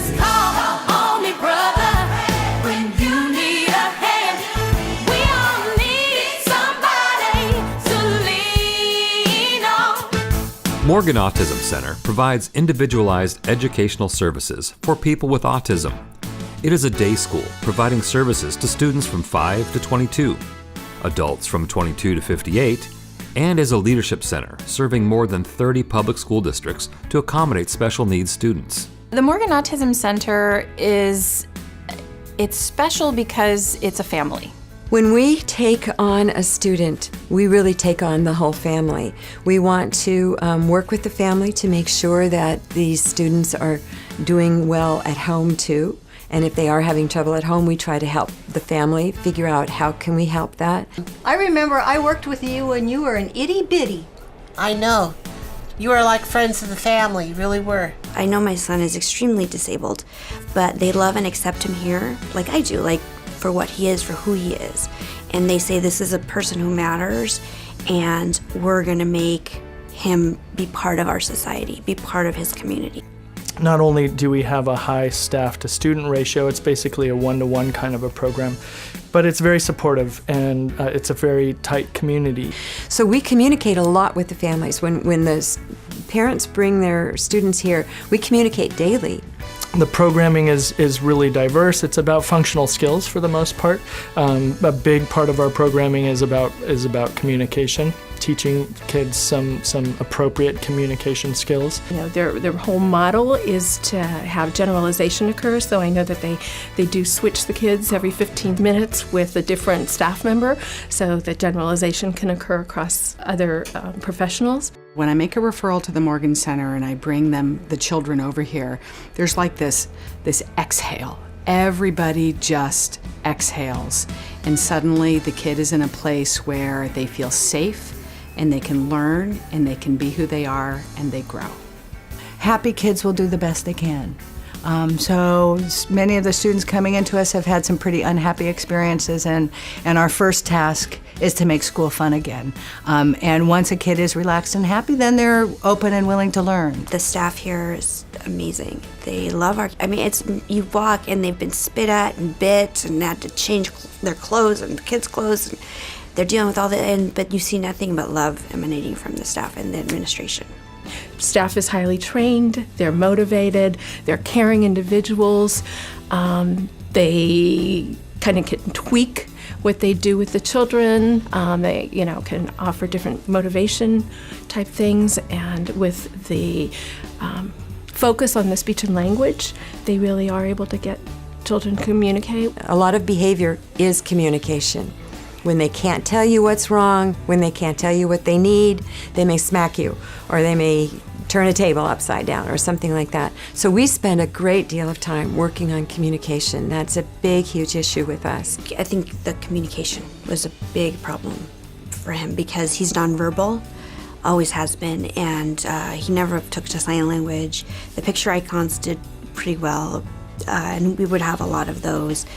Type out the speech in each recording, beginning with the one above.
Just call on me, brother, when you need a hand. We all need somebody to lean on. Morgan Autism Center provides individualized educational services for people with autism. It is a day school providing services to students from 5 to 22, adults from 22 to 58, and is a leadership center serving more than 30 public school districts to accommodate special needs students. The Morgan Autism Center it's special because it's a family. When we take on a student, we really take on the whole family. We want to work with the family to make sure that these students are doing well at home too. And if they are having trouble at home, we try to help the family figure out how can we help that. I remember I worked with you when you were an itty bitty. I know. You were like friends of the family, you really were. I know my son is extremely disabled, but they love and accept him here like I do, like for what he is, for who he is. And they say this is a person who matters, and we're gonna make him be part of our society, be part of his community. Not only do we have a high staff to student ratio, it's basically a one-to-one kind of a program, but it's very supportive and it's a very tight community. So we communicate a lot with the families. When the parents bring their students here, we communicate daily. The programming is really diverse. It's about functional skills for the most part. A big part of our programming is about communication, teaching kids some appropriate communication skills. You know, their whole model is to have generalization occur, so I know that they do switch the kids every 15 minutes with a different staff member so that generalization can occur across other professionals. When I make a referral to the Morgan Center and I bring the children over here, there's like this exhale. Everybody just exhales, and suddenly the kid is in a place where they feel safe and they can learn and they can be who they are and they grow. Happy kids will do the best they can. So many of the students coming into us have had some pretty unhappy experiences, and our first task is to make school fun again. And once a kid is relaxed and happy, then they're open and willing to learn. The staff here is amazing. They love you walk and they've been spit at and bit and had to change their clothes and the kids' clothes. And they're dealing with all but you see nothing but love emanating from the staff and the administration. Staff is highly trained, they're motivated, they're caring individuals. They kind of can tweak what they do with the children. They can offer different motivation type things, and with the focus on the speech and language, they really are able to get children to communicate. A lot of behavior is communication. When they can't tell you what's wrong, when they can't tell you what they need, they may smack you, or they may turn a table upside down or something like that. So we spend a great deal of time working on communication. That's a big, huge issue with us. I think the communication was a big problem for him because he's nonverbal, always has been, and he never took to sign language. The picture icons did pretty well, and we would have a lot of those.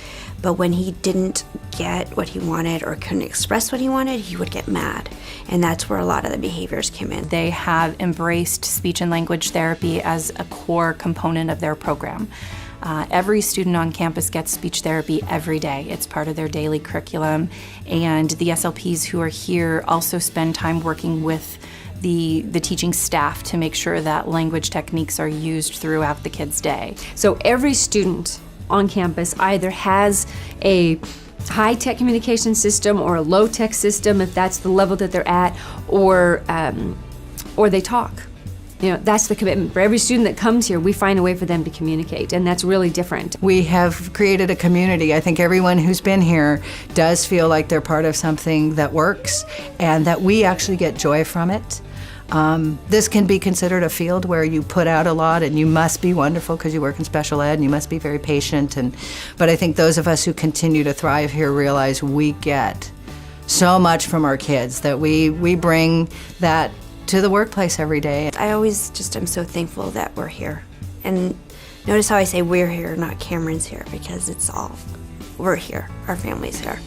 But when he didn't get what he wanted or couldn't express what he wanted, he would get mad. And that's where a lot of the behaviors came in. They have embraced speech and language therapy as a core component of their program. Every student on campus gets speech therapy every day. It's part of their daily curriculum. And the SLPs who are here also spend time working with the teaching staff to make sure that language techniques are used throughout the kids' day. So every student on campus either has a high-tech communication system or a low-tech system, if that's the level that they're at, or they talk. That's the commitment. For every student that comes here, we find a way for them to communicate, and that's really different. We have created a community. I think everyone who's been here does feel like they're part of something that works and that we actually get joy from it. This can be considered a field where you put out a lot and you must be wonderful because you work in special ed and you must be very patient. But I think those of us who continue to thrive here realize we get so much from our kids that we bring that to the workplace every day. I always just am so thankful that we're here. And notice how I say we're here, not Cameron's here, because we're here, our family's here.